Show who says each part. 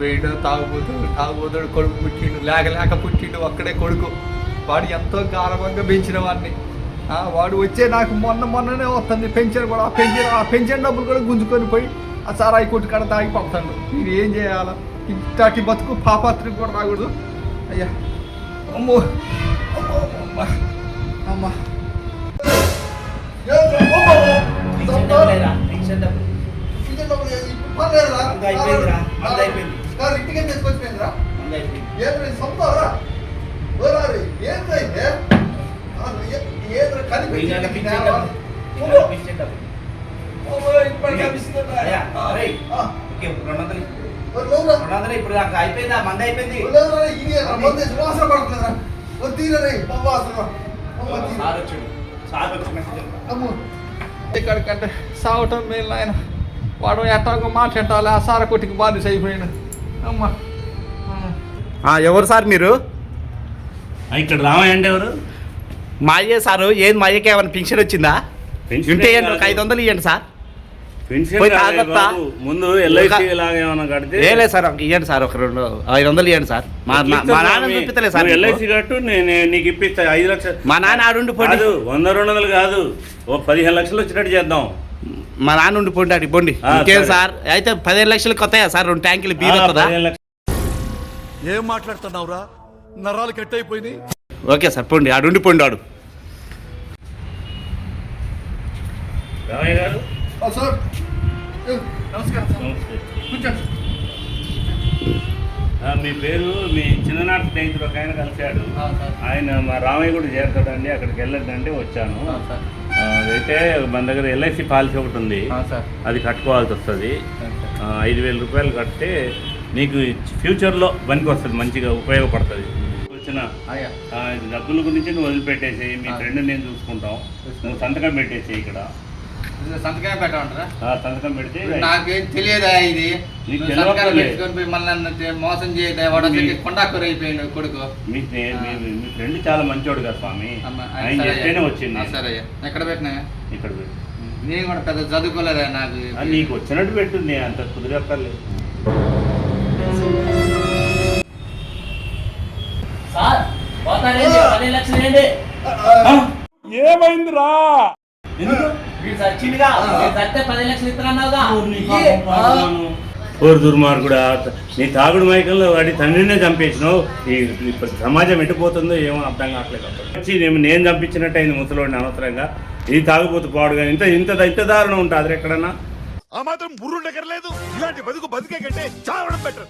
Speaker 1: వేయడం తాగుబోతాడు కొడుకు పుట్టిండు, లేక పుట్టిండు, ఒక్కడే కొడుకు. వాడు ఎంతో గారవంగా పెంచిన వాడిని. వాడు వచ్చే నాకు మొన్ననే వస్తుంది పెన్షన్ కూడా. ఆ పెన్షన్ డబ్బులు కూడా గుంజుకొని పోయి ఆ సారాయి కొట్టు కాడ తాగి పంపుతాడు. మీరు ఏం చేయాలా? ఇట్లాంటి బతుకు పాపాత్రికి కూడా రాకూడదు. అయ్యా అమ్మో అమ్మో అమ్మ ఇంటికే తీసుకొచ్చిపోయిందిరా.
Speaker 2: ఇప్పుడు అయిపోయిందా? మంది అయిపోయింది.
Speaker 1: ఇక్కడికంటే సాగటం మేలు ఆయన. వాడు ఎట్టాగో మాట్లాడాలి. ఆ సార కొట్టికి బాధ్యత అయిపోయాడు. అమ్మా
Speaker 3: ఎవరు సార్ మీరు?
Speaker 4: ఇక్కడ రామయ్య అంటే ఎవరు?
Speaker 3: మా అయ్యే సారు. ఏం మా అయ్యకి ఏమైనా పెన్షన్ వచ్చిందా? ఉంటే ఇవ్వండి, ఒక 500 ఇవ్వండి సార్.
Speaker 4: ముందు ఎల్ఐసి లాగా ఏమైనా కడితే
Speaker 3: లేదు సార్, ఇవ్వండి సార్. ఒక 500 ఇవ్వండి సార్. మా నాన్న చూపిస్తలేదు సార్.
Speaker 4: ఎల్ఐసి కట్టు, నేను నీకు ఇప్పిస్తా 5 లక్షలు.
Speaker 3: మా నాన్న ఆడుండి పోండి.
Speaker 4: 100-200 కాదు, ఓ 15 లక్షలు వచ్చినట్టు చేద్దాం.
Speaker 3: మా నాన్న ఉండి పోండి, అటు పోండి. ఇంకేం సార్? అయితే 15 లక్షలు కొత్తయా సార్? 2 ట్యాంకులు బీర్ వస్తుందా?
Speaker 5: ఏం మాట్లాడుతున్నావురా? నరాలు కట్ అయిపోయింది.
Speaker 3: ఓకే సార్, పోండి, ఆడుండి పోండి. ఆడు
Speaker 4: రామయ్య గారు
Speaker 1: సార్ నమస్కారం. కూర్చోండి.
Speaker 4: మీ పేరు మీ చిన్ననాటి స్నేహితుడు ఒక ఆయన కలిశాడు. ఆయన మా రామయ్య కూడా చేరుతాడండి, అక్కడికి వెళ్ళొద్దంటే వచ్చాను. అయితే మన దగ్గర ఎల్ఐసి పాలసీ ఒకటి ఉంది, అది కట్టుకోవాల్సి వస్తుంది. 5,000 రూపాయలు కడితే నీకు ఫ్యూచర్లో పనికి వస్తుంది, మంచిగా ఉపయోగపడుతుంది. వచ్చిన డబ్బుల గురించి నువ్వు వదిలిపెట్టేసి మీ ఫ్రెండ్ నేను చూసుకుంటాం. నువ్వు సంతకం పెట్టేసి ఇక్కడ
Speaker 1: సంతకం పెట్టమంటారా?
Speaker 4: సంతకం పెడితే
Speaker 1: నాకేం తెలియదా ఇది? మళ్ళీ మోసం చేయదా? వాడు కొండాకూర అయిపోయింది కొడుకు.
Speaker 4: మీ ఫ్రెండ్ చాలా మంచోడు కదా స్వామి, ఆయన చెప్తేనే వచ్చింది.
Speaker 1: సరే, ఎక్కడ పెట్టినా?
Speaker 4: ఇక్కడ పెట్టు.
Speaker 1: నేను కూడా పెద్ద చదువుకోలేదా? నాకు
Speaker 4: నీకు వచ్చినట్టు పెట్టుంది, అంత కుదిరేక్కర్లేదు.
Speaker 5: ఏమైందిరా?
Speaker 4: ఓరు దుర్మార్గుడా, నీ తాగుడు మైకంలో వాడి తండ్రినే చంపేసినావు. ఈ సమాజం ఎట్టిపోతుందో ఏమో అర్థం కావట్లేదు. వచ్చి నేను చంపించినట్టు అయింది ముసలోడిని అనవసరంగా. ఇది తాగుపోతు పాడుగా ఇంత దారుణం ఉంటుంది ఎక్కడన్నా.
Speaker 5: ఆ మాత్రం బుర్రుండకర్లేదు. ఇలాంటి బతుకే కంటే చావడం బెటర్.